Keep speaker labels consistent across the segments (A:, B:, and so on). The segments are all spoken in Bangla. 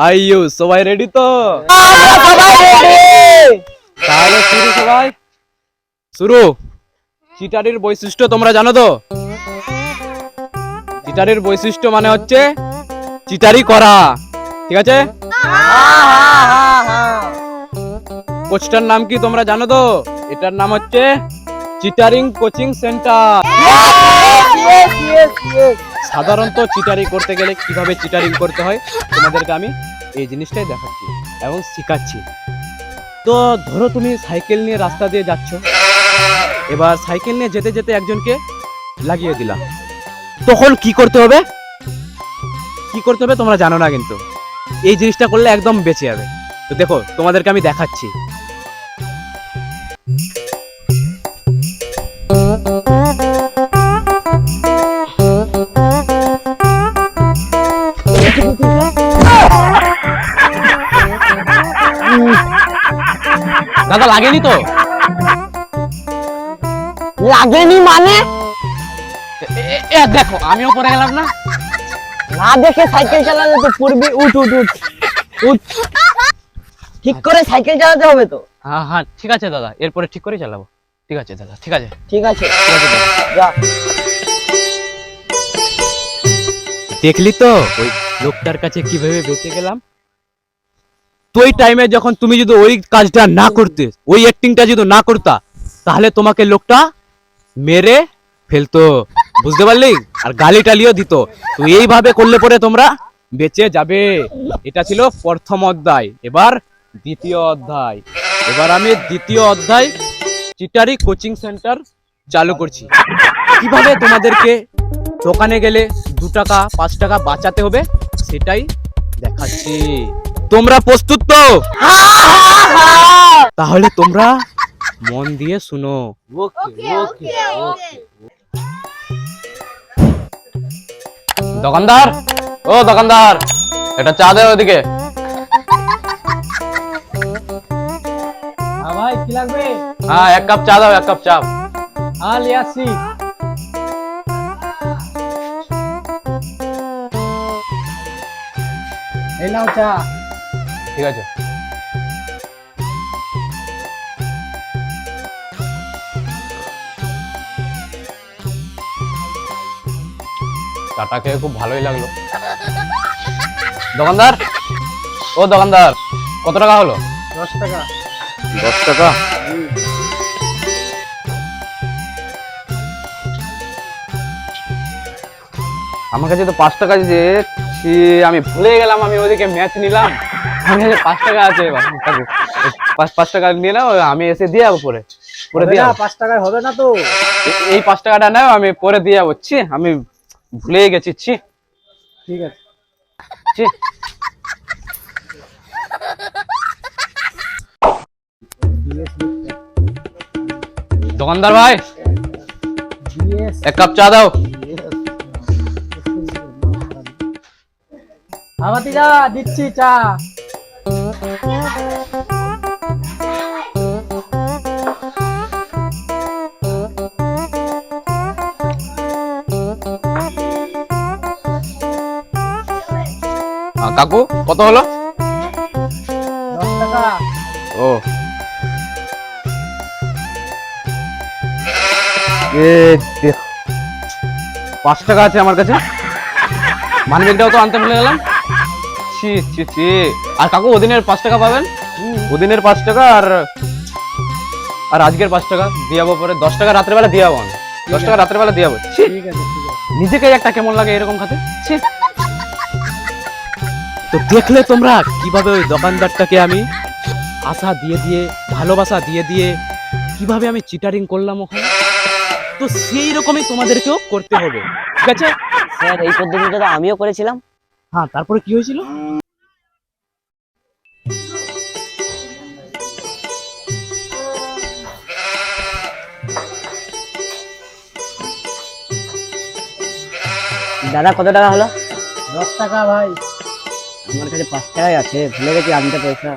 A: আইয়ো সবাই রেডি তো? তাহলে শুরু সবাই শুরু। চিটারির বৈশিষ্ট্য তোমরা জানো তো? চিটারির বৈশিষ্ট্য মানে হচ্ছে চিটারি করা, ঠিক আছে? কোচটার নাম কি তোমরা জানো তো? এটার নাম হচ্ছে চিটারিং কোচিং সেন্টার। সাধারণত চিটারি করতে গেলে কিভাবে চিটারিং করতে হয় তোমাদেরকে আমি এই জিনিসটাই দেখাচ্ছি এবং শেখাচ্ছি। তো ধরো তুমি সাইকেল নিয়ে রাস্তা দিয়ে যাচ্ছ, এবার সাইকেল নিয়ে যেতে যেতে একজনকে লাগিয়ে দিলা, তখন কি করতে হবে? কি করতে হবে তোমরা জানো না, কিন্তু এই জিনিসটা করলে একদম বেঁচে যাবে। তো দেখো তোমাদেরকে আমি দেখাচ্ছি। দাদা লাগেনি তো?
B: লাগেনি মানে?
A: দেখো আমিও পড়ে গেলাম না।
B: না দেখে সাইকেল চালালে তো পড়বি। উঠ উঠ উঠ উঠ, ঠিক করে সাইকেল চালাতে হবে তো।
A: হ্যাঁ হ্যাঁ ঠিক আছে দাদা, এরপরে ঠিক করে চালাবো। ঠিক আছে দাদা, ঠিক আছে
B: ঠিক আছে
A: ঠিক আছে দাদা।
B: যা।
A: দেখলি তো ওই লোকটার কাছে কিভাবে বেঁচে গেলাম। তো ওই টাইমে যখন তুমি যদি ওই কাজটা না করতে, ওই অ্যাক্টিংটা যদি না করতা, তাহলে তোমাকে লোকটা মেরে ফেলতো, বুঝতে পারলি? আর গালি টালিও দিত। তো এইভাবে করলে পরে তোমরা বেঁচে যাবে। এটা ছিল প্রথম অধ্যায়। এবার দ্বিতীয় অধ্যায়। এবার আমি দ্বিতীয় অধ্যায় চিটারি কোচিং সেন্টার চালু করছি। কিভাবে তোমাদেরকে দোকানে গেলে 2 টাকা 5 টাকা বাঁচাতে হবে সেটাই দেখাচ্ছি। তোমরা প্রস্তুত তো? তাহলে তোমরা মন দিয়ে শুনো। দোকানদার, ও দোকানদার, এটা চা দে ওদিকে।
B: হ্যাঁ ভাই, কি লাগবে?
A: হ্যাঁ 1 কাপ চা দাও, 1 কাপ চা।
B: হ্যাঁ লিয়ে আসছি। এই নাও চা।
A: ঠিক আছে। চাটা খেয়ে খুব ভালোই লাগলো। দোকানদার, ও দোকানদার, কত টাকা হলো?
B: 10 টাকা।
A: 10 টাকা। আমার কাছে তো 5 টাকা যে আমি ভুলে গেলাম, আমি ওদিকে ম্যাচ নিলাম। আমার কাছে 5 টাকা আছে। 5 টাকা নিয়ে নাও, আমি এসে দিয়ে যাবো পরে। পরে দিয়ে যাবো।
B: 5 টাকায় হবে না তো।
A: এই 5 টাকাটা নাও, আমি পরে দিয়ে যাবো। আমি ভুলে গেছি।
B: ঠিক আছে।
A: দোকানদার ভাই, 1 কাপ চা দাও।
B: আমাতি যা, দিচ্ছি চা।
A: কাকু কত হলো?
B: 10 টাকা।
A: ও দেখ, 5 টাকা আছে আমার কাছে। মানিব্যাগটাও তো আনতে ভুলে গেলাম। ছি। আর কাকু ওদিনের 5 টাকা পাবেন। ওদিনের 5 টাকা আর আজকের 5 টাকা দিয়ে যাবো পরে। 10 টাকা রাত্রেবেলা দিয়ে যাবো। 10 টাকা রাত্রেবেলা দিয়ে যাবো।
B: ঠিক আছে ঠিক আছে।
A: নিজেকে একটা কেমন লাগে এরকম খাতে। তো দেখলে তোমরা কিভাবে ওই দোকানদারটাকে আমি আশা দিয়ে ভালোবাসা দিয়ে কিভাবে আমি চিটারিং করলাম ওখানে। তো সেই রকমই তোমাদেরকেও করতে হবে, ঠিক আছে?
B: স্যার এই পদ্ধতিটা তো আমিও করেছিলাম।
A: হ্যাঁ, তারপরে কি হয়েছিল?
B: দাদা কত টাকা হলো? 10 টাকা ভাই। আমার কাছে 5 টাকাই আছে, ভুলে গেছি আনতে পয়সা।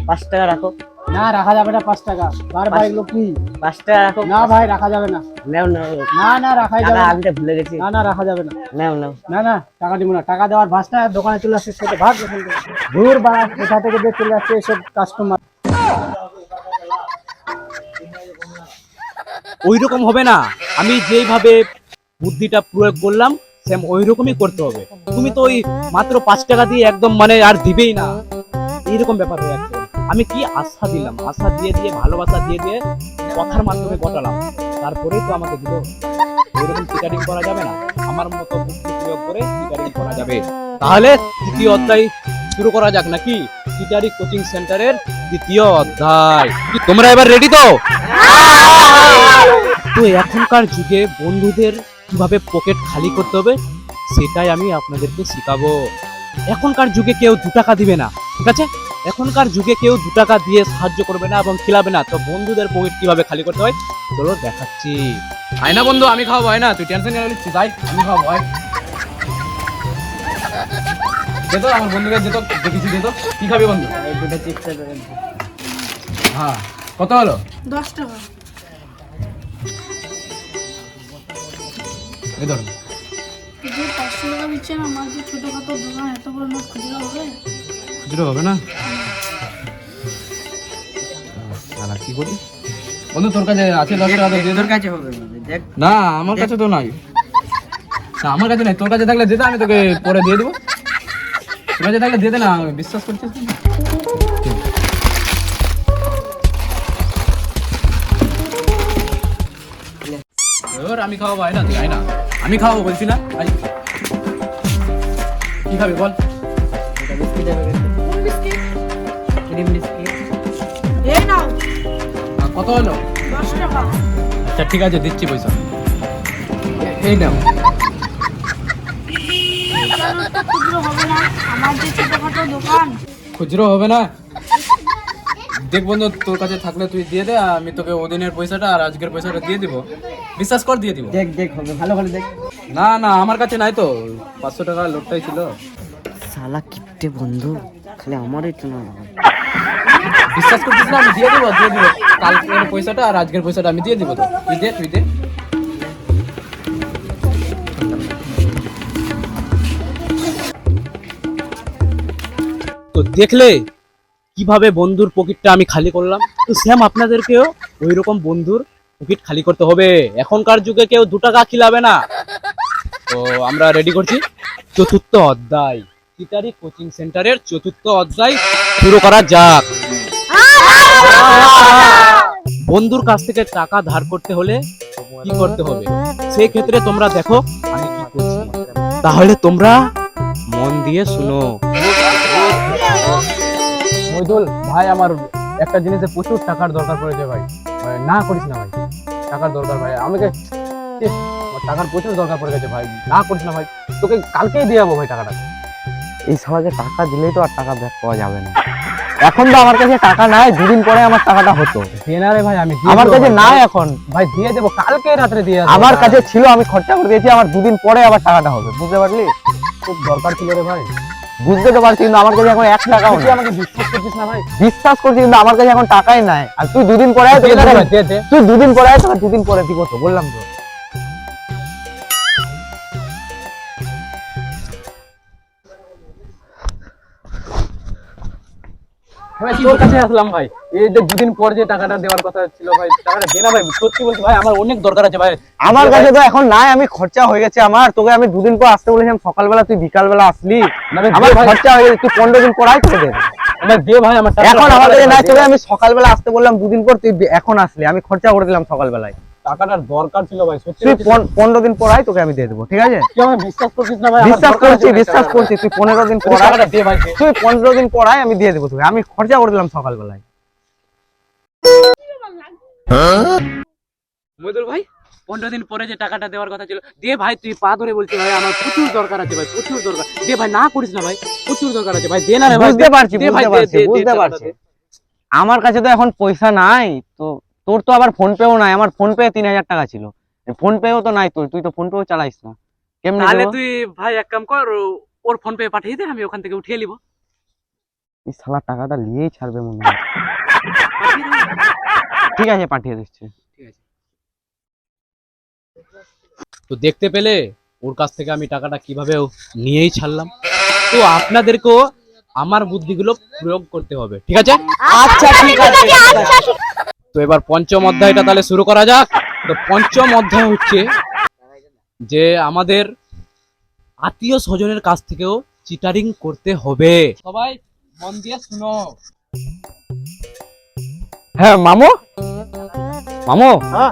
B: 5 টাকা রাখো।
C: না রাখা যাবে না 5 টাকা, বারবার এগুলো কি?
B: 5 টাকা রাখো।
C: না ভাই রাখা যাবে না।
B: নাও নাও,
C: না না রাখাই
B: টাকা
C: যাবে না।
B: আনতে ভুলে গেছি।
C: না না রাখা যাবে না।
B: নাও নাও।
C: না না টাকা দিব না, টাকা দেওয়ার ভাষটা দোকানে চলে আসছে, সেটা ভাগ এখান থেকে। দূর বাড়া, কোথা থেকে যে চলে আসছে এসব কাস্টমার।
A: ওই রকম হবে না, আমি যেইভাবে বুদ্ধিটা প্রয়োগ করলাম সেম ওই রকমই করতে হবে। তুমি তো ওই মাত্র 5 টাকা দিয়ে একদম মানে আর দিবেই না, এইরকম ব্যাপার হয়ে যাচ্ছে। আমি কি আশা দিলাম, আশা দিয়ে দিয়ে ভালোবাসা দিয়ে দিয়ে কথার মাধ্যমে পটালাম, তারপরেই তো আমাকে দিল। ওইরকম চিটারিং করা যাবে না, আমার মতো বুদ্ধি প্রয়োগ করে চিটারিং করা যাবে। তাহলে দ্বিতীয় অধ্যায় শুরু করা যাক নাকি? চিটারি কোচিং সেন্টারের দ্বিতীয় অধ্যায়। কি তোমরা এবার রেডি তো? তো এখনকার যুগে বন্ধুদের কিভাবে পকেট খালি করতে হবে সেটাই আমি আপনাদেরকে শিখাবো। এখনকার যুগে কেউ 2 টাকা দিবে না, ঠিক আছে? এখনকার যুগে কেউ 2 টাকা দিয়ে সাহায্য করবে না এবং খিলাবে না। তো বন্ধুদের পকেট কিভাবে খালি করতে হয় চলো দেখাচ্ছি। আয় না বন্ধু, আমি খাওয়াবো। হয় না, তুই টেনশন কেন নিচ্ছিস? যাই আমি খাওয়াবো। হয় দে তো, আমার বন্ধুকে দে তো, দেখেছি দে তো। কি খাবি বন্ধু?
B: দুটো চিপসের প্যাকেট।
A: হ্যাঁ, কত হলো?
D: 10 টাকা।
A: এই ধরুন।
D: যে 500 টাকা দিচ্ছেন, আমার যে ছোটখাটো দোকান, এত বড় নোট খুচরা হবে?
A: খুচরো হবে না? না কি করি বন্ধু, তোর কাছে আছে 10 টাকা? দিয়ে
B: তোর কাছে হবে দেখ।
A: না, আমার কাছে তো নাই। না আমার কাছে নাই, তোর কাছে থাকলে দে, আমি তোকে পরে দিয়ে দেবো। তোর কাছে থাকলে দিয়ে দে না, বিশ্বাস করছিস তুই? ওর আমি খাওয়াবো। আয় না তুই, আয় না, আমি খাওয়াবো বলছি না? আয়। কি খাবি বল?
B: এটা বিস্কিটের প্যাকেট।
D: কোন বিস্কিট?
B: Cream biscuit.
D: এই নাও,
A: কত হলো?
D: 10 টাকা।
A: আচ্ছা ঠিক আছে, দিচ্ছি পয়সা। এই নাও।
D: এটা নোটটা খুচরো হবে না, আমার যে ছোটখাটো দোকান।
A: খুচরো হবে না? দেখ বন্ধু, তোর কাছে থাকলে তুই দিয়ে দে, আমি তোকে ওদিনের পয়সাটা আর আজকের পয়সাটা দিয়ে দিব। বিশ্বাস কর, দিয়ে দিব।
B: দেখ দেখ হবে, ভালো করে দেখ।
A: না না, আমার কাছে নাই তো, 500 টাকা লোকটাই ছিল।
B: শালা কিপটে বন্ধু, খালি আমারই তো না।
A: বিশ্বাস করছিস না? আমি দিয়ে দিব, দিয়ে দিব। কালকের পয়সাটা আর আজকের পয়সাটা আমি দিয়ে দিব। তো তুই দে, তুই দে। তো দেখলে কিভাবে বন্ধুর পকেটটা আমি খালি করলাম? তো সেম আপনাদেরকেও ওই রকম বন্ধুর পকেট খালি করতে হবে। এখনকার যুগে কেউ 2 টাকা খিলাবে না। তো আমরা রেডি করছি চতুর্থ অধ্যায়, চিটারি কোচিং সেন্টারের চতুর্থ অধ্যায় শুরু করা যাক। বন্ধুর কাছ থেকে টাকা ধার করতে হলে কি করতে হবে সেই ক্ষেত্রে তোমরা দেখো আমি কি করছি, তাহলে তোমরা মন দিয়ে শুনো। মইদুল ভাই, আমার একটা জিনিসে প্রচুর টাকার দরকার পড়েছে ভাই। না করিস না ভাই, টাকার দরকার ভাই আমাকে। আমার টাকার প্রচুর দরকার পড়ে গেছে ভাই, না করিস না ভাই। তোকে কালকেই দিয়ে যাবো ভাই টাকাটা।
B: এই সমাজে টাকা দিলেই তো আর টাকা ব্যাক পাওয়া যাবে না। এখন তো আমার কাছে টাকা নাই, 2 দিন পরে আমার টাকাটা হতো।
A: দিয়ে না রে ভাই, আমি
B: আমার কাছে নাই এখন।
A: ভাই দিয়ে দেবো, কালকে রাত্রে দিয়ে আসবো।
B: আমার কাছে ছিল, আমি খরচা করে দিয়েছি, আমার 2 দিন পরে আবার টাকাটা হবে, বুঝতে পারলি?
A: খুব দরকার ছিল রে ভাই।
B: বুঝতে তো পারছি, কিন্তু আমার কাছে এখন 1 টাকাও
A: তুই
B: নেই।
A: আমাকে বিশ্বাস করছিস না ভাই?
B: বিশ্বাস করছি, কিন্তু আমার কাছে এখন টাকাই নাই। আর তুই 2 দিন পরে আয়,
A: দিয়ে দে ভাই, দিয়ে দে।
B: তুই 2 দিন পরে আয়, তোকে 2 দিন পরে দিব, তো বললাম তো।
A: ভাই তোর কাছে আসলাম ভাই, এই যে 2 দিন পর যে টাকাটা দেওয়ার কথা ছিল ভাই, টাকাটা দে না ভাই। সত্যি বলছি ভাই, আমার অনেক দরকার আছে ভাই।
B: আমার কাছে তো এখন নাই, আমি খরচা হয়ে গেছে আমার। তোকে আমি 2 দিন পর আসতে বলেছিলাম সকালবেলা, তুই বিকালবেলা আসলি।
A: না ভাই,
B: আমার
A: দে ভাই।
B: খরচা হয়ে গেছে, তুই 15 দিন পর আয়, তোকে দে।
A: ভাই দে ভাই, আমার টাকাটা।
B: এখন আমার কাছে নাই, তোকে আমি সকালবেলা আসতে বললাম 2 দিন পর, তুই এখন আসলি, আমি খরচা করে দিলাম সকালবেলায়।
A: টাকাটার দরকার ছিল ভাই, সত্যি
B: তুই
A: বলছি।
B: 15 দিন পর আয়, তোকে আমি দিয়ে দেবো, ঠিক আছে?
A: তুই আমাকে বিশ্বাস করছিস না ভাই? আমার
B: বিশ্বাস
A: দরকার আছে
B: করছি,
A: ভাই
B: বিশ্বাস
A: টাকাটা।
B: করছি। তুই 15 দিন
A: তুই
B: পর আয়,
A: টাকাটা দে ভাই, দে।
B: তুই 15 দিন পর আয়, আমি দিয়ে দেবো তোকে। আমি খরচা করে দিলাম সকালবেলায়।
A: মইদুল ভাই, 15 দিন পরে যে টাকাটা দেওয়ার কথা ছিল, দে ভাই। তুই পা ধরে বলছি ভাই, আমার প্রচুর দরকার আছে ভাই, প্রচুর দরকার। দে ভাই, না করিস না ভাই, প্রচুর দরকার আছে ভাই, দে না রে ভাই।
B: বুঝতে পারছি,
A: দে ভাই,
B: বুঝতে
A: দে,
B: পারছি,
A: দে, দে,
B: বুঝতে
A: টাকাটা
B: পারছি।
A: দে।
B: আমার কাছে তো এখন পয়সা নাই, তো তোর তো আবার ফোন পেও নাই। আমার ফোন পে 3000 টাকা ছিল, ফোন পেও তো নাই তোর, তুই তো ফোন পেও চালাইস না। কেমনে
A: তাহলে
B: দেবো?
A: তুই ভাই এক কাম কর, ওর ফোন পে পাঠিয়ে দে, আমি ওখান থেকে উঠিয়ে নিব।
B: এই শালা টাকাটা নিয়েই ছাড়বে মনে হয়। ঠিক আছে পাঠিয়ে দিচ্ছি।
A: তো দেখতে পেলে ওর কাছ থেকে আমি টাকাটা কিভাবে নিয়েই ছাড়লাম। তো আপনাদেরকেও আমার বুদ্ধিগুলো প্রয়োগ করতে হবে, ঠিক আছে?
B: আচ্ছা ঠিক আছে।
A: তো এবার পঞ্চম অধ্যায়টা তাহলে শুরু করা যাক। তো পঞ্চম অধ্যায় হচ্ছে যে আমাদের আত্মীয় স্বজনের কাছ থেকেও চিটারিং করতে হবে। সবাই মন দিয়ে শুনো।
B: হ্যাঁ মামু, মামু
C: হ্যাঁ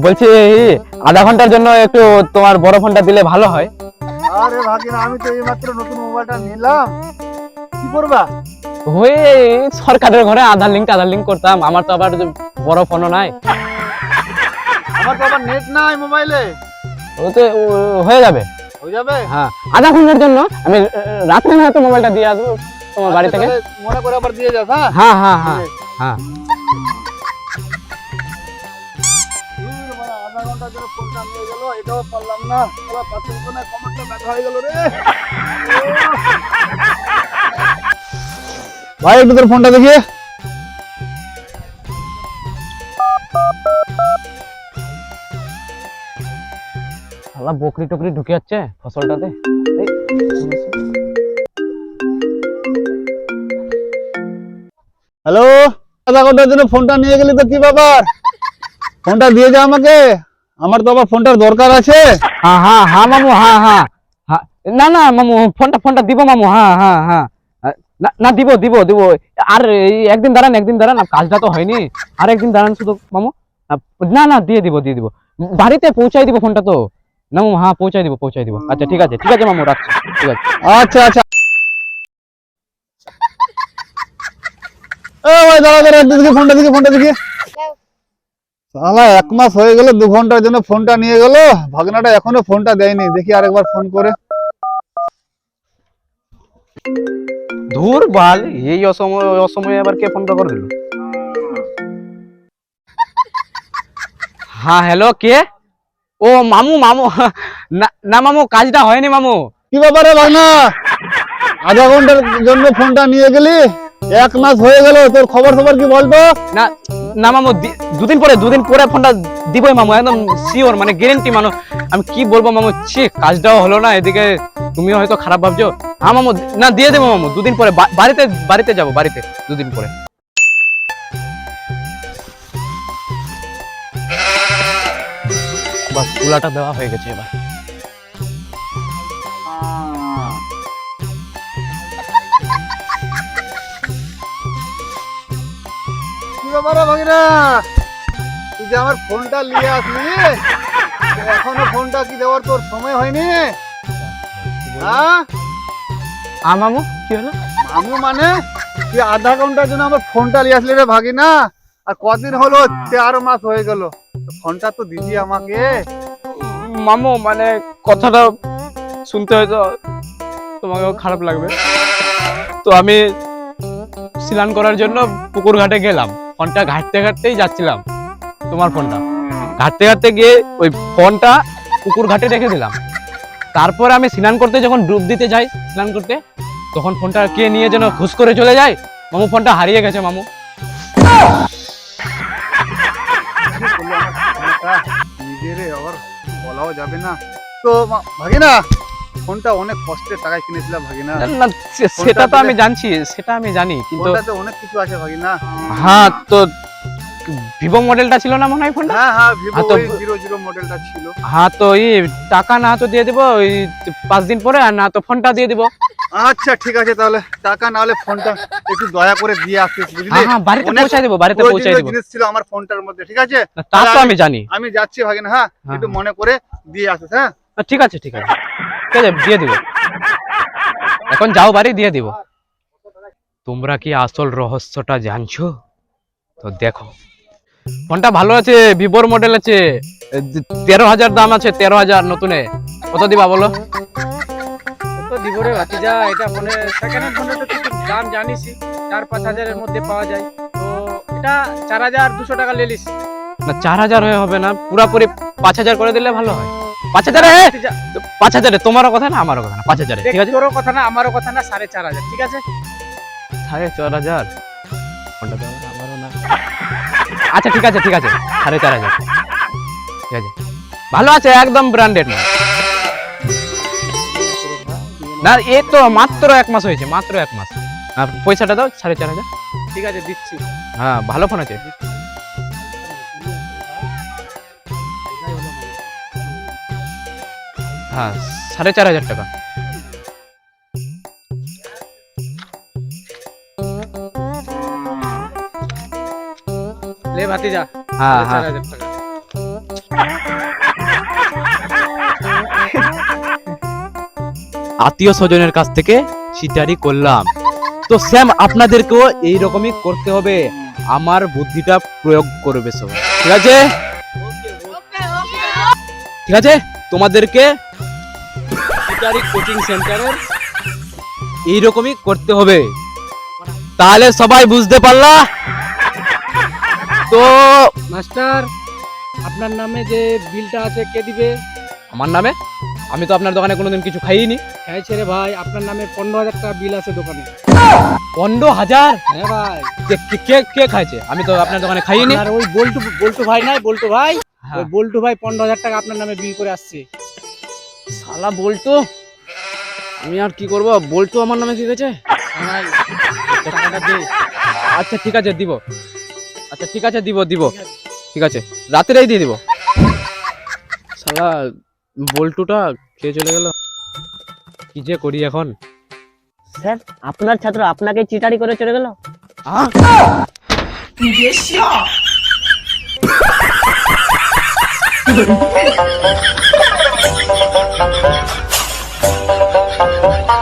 B: বলছি আধা ঘন্টার জন্য একটু তোমার বড় ফোনটা দিলে ভালো হয়।
C: আরে ভাগিনা, আমি তো এইমাত্র নতুন মোবাইলটা নিলাম, কি করবা?
B: ওই সরকারের ঘরে আধার লিঙ্ক করতাম, আমার তো আবার বড় ফোনও নাই।
C: আমার তো আবার নেট নাই মোবাইলে।
B: ওতে হয়ে যাবে।
C: হয়ে যাবে?
B: হ্যাঁ আধা ঘন্টার জন্য আমি রাত্রে হয়তো মোবাইলটা দিয়ে আসবো তোমার বাড়ি থেকে।
C: তাহলে মনে করে আবার দিয়ে যাস। হ্যাঁ
B: হ্যাঁ হ্যাঁ হ্যাঁ হ্যাঁ।
C: আধা ঘন্টার জন্য ফোনটা নিয়ে গেল, এটাও পারলাম না। পাশের কোনায় কমরটা ব্যথা হয়ে গেল রে। ভাই একটু তোর ফোনটা দেখি।
B: শালা বকরি টকরি ঢুকে যাচ্ছে ফসলটাতে।
C: হ্যালো, আধা ঘন্টার জন্য ফোনটা নিয়ে গেলি তো কি ব্যাপার? ফোনটা দিয়ে যা আমাকে, আমার তো আবার ফোনটার দরকার আছে।
B: হ্যাঁ হ্যাঁ হ্যাঁ মামু, হ্যাঁ হ্যাঁ হ্যাঁ। না না মামু, ফোনটা দিব মামু। হ্যাঁ হ্যাঁ হ্যাঁ। না না দিব দিব দিব। আর এই একদিন দাঁড়ান, কাজটা তো হয়নি। আর একদিন দাঁড়ান শুধু মামু। না না দিয়ে দিব। বাড়িতে পৌঁছাই দিব ফোনটা তো। না মামু, হ্যাঁ পৌঁছাই দিব। আচ্ছা ঠিক আছে মামু, রাখছি। ঠিক আছে।
C: আচ্ছা আচ্ছা। ও ভাই দাঁড়া, ফোনটা দেখি। শালা 1 মাস হয়ে গেল 2 ঘন্টার জন্য ফোনটা নিয়ে গেল, ভাগনাটা এখনো ফোনটা দেয়নি। দেখি আরেকবার ফোন করে।
B: ধুর বাল, এই অসময়ে আবার কে ফোনটা করে দিল? হ্যাঁ হ্যালো, কে? ও মামু না মামু, কাজটা হয়নি মামু।
C: কি ব্যাপারে ভাগনা, আধা ঘন্টার জন্য ফোনটা নিয়ে গেলি, 1 মাস হয়ে গেল, তোর খবর কি বলতো?
B: না না মামু, দুদিন পরে ফোনটা দিবই মামু, একদম শিওর, মানে গ্যারেন্টি। মানো আমি কি বলবো মামু, কাজটাও হলো না, এদিকে তুমিও হয়তো খারাপ ভাবছো। হ্যাঁ মামু, না দিয়ে দেবো মামু, 2 দিন পরে। বাড়িতে যাবো, 2 দিন পরে। বাস তুলাটা দেওয়া হয়ে গেছে এবার।
C: কি ব্যাপারে ভাগনা, তুই যে আমার ফোনটা নিয়ে আসলি, এখনো ফোনটা কি দেওয়ার তোর সময় হয়নি? হ্যাঁ
B: মামু কি হলো?
C: মামু মানে তুই আধা ঘন্টার জন্য আমার ফোনটা নিয়ে আসলি রে ভাগিনা, আর কদিন হলো? 13 মাস হয়ে গেল, ফোনটা তো দিবি আমাকে।
B: মামু মানে কথাটা শুনতে হয়তো তোমাকেও খারাপ লাগবে, তো আমি স্নান করার জন্য পুকুর ঘাটে গেলাম। ফোনটা ঘাটতেই যাচ্ছিলাম, তোমার ফোনটা ঘাটতে গিয়ে ওই ফোনটা পুকুর ঘাটে রেখে দিলাম। তারপরে আমি স্নান করতে যখন ডুব দিতে যাই, স্নান করতে, তখন ফোনটা কে নিয়ে যেন খুশ করে চলে যায় মামু। ফোনটা হারিয়ে গেছে মামু।
C: নিজের আবার বলাও যাবে না তো ভাগিনা, ফোনটা অনেক কষ্টের টাকায় কিনেছিলাম ভাগিনা।
B: না সেটা তো আমি জানছি, সেটা আমি জানি, কিন্তু
C: ফোনটাতে অনেক কিছু আছে ভাগিনা।
B: হ্যাঁ তো ভিভো মডেলটা ছিল না মনে হয় ফোনটা?
C: হ্যাঁ ভিভো
B: তো
C: 00 মডেলটা ছিল।
B: হ্যাঁ তো টাকা না তো দিয়ে দেবো ওই 5 দিন পরে, আর না তো ফোনটা দিয়ে দেবো।
C: আচ্ছা ঠিক আছে, তাহলে টাকা না হলে ফোনটা একটু দয়া করে দিয়ে আসিস, বুঝলি?
B: হ্যাঁ বাড়িতে
C: অনেক
B: পৌঁছাই দেবো,
C: প্রয়োজনীয় জিনিস ছিল আমার ফোনটার মধ্যে, ঠিক আছে?
B: তা তো আমি জানি।
C: আমি যাচ্ছি ভাগিনা, হ্যাঁ একটু মনে করে দিয়ে আসিস। হ্যাঁ
B: ঠিক আছে ঠিক আছে দিয়ে দিব, এখন যাও বাড়ি, দিয়ে দিব। তোমরা কি আসল রহস্যটা জানছো? তো দেখো, ফোনটা ভালো আছে, ভিভোর মডেল আছে, 13,000 দাম আছে, 13,000 নতুনে। কত দিবা বলো?
E: কত দিব রে ভাতিজা, এটা ফোনে সেকেন্ড হ্যান্ড ফোনে তো কিছু দাম জানিসই, 4-5 হাজারের মধ্যে পাওয়া যায়। তো এটা 4,200 টাকা লেলিস।
B: না 4,000 হয়ে হবে না, পুরাপুরি 5,000 করে দিলে ভালো হয়। 5,000
E: ভাতিজা,
B: 5,000 তোমারও কথা না আমারও কথা না, 5,000
E: দেখ,
B: ঠিক আছে?
E: তোরও কথা না আমারও কথা না, 4,500 ঠিক আছে?
B: 4,500।
A: ফোনটা দাও আমারও না। আচ্ছা ঠিক আছে 4,500 ঠিক আছে, ভালো আছে, একদম ব্র্যান্ডেড না। না এই তো মাত্র 1 মাস হয়েছে, মাত্র 1 মাস। আর পয়সাটা দাও 4,500।
E: ঠিক আছে দিচ্ছি।
A: হ্যাঁ ভালো ফোন আছে। হ্যাঁ 4,500 টাকা।
E: লে ভাতিজা,
A: হ্যাঁ হ্যাঁ
E: 4,500 টাকা।
A: আত্মীয় স্বজনের কাছ থেকে চিটারি করলাম, তো স্যাম আপনাদেরকেও এইরকমই করতে হবে, আমার বুদ্ধিটা প্রয়োগ করবে সবাই, ঠিক আছে? ঠিক আছে, তোমাদেরকে চিটারি কোচিং সেন্টারের এইরকমই করতে হবে, তাহলে সবাই বুঝতে পারলা তো?
E: মাস্টার, আপনার নামে যে বিলটা আছে কে দিবে?
A: আমার নামে? আমি তো আপনার দোকানে কোনোদিন কিছু খাইনি।
E: খাইছে রে ভাই, আপনার নামে 15,000 টাকা বিল আছে দোকানে।
A: 15,000?
E: হ্যাঁ ভাই।
A: কে খাইছে? আমি তো আপনার দোকানে খাইনি।
E: আর ওই বল্টু ভাই নাই, বল্টু ভাই,
A: হ্যাঁ।
E: ওই বল্টু ভাই 15,000 টাকা আপনার নামে বিল করে আসছে।
A: শালা বল্টু, আমি আর কি করব, বল্টু আমার নামে কি গেছে?
E: ভাই টাকাটা দে।
A: আচ্ছা ঠিক আছে দিব, আচ্ছা ঠিক আছে দিব, ঠিক আছে রাতেরই দিয়ে দিব। শালা বল্টুটা কে চলে গেল, কি যে করি এখন?
F: স্যার, আপনার ছাত্র আপনাকে চিটারি করে চলে গেল।
A: আহ!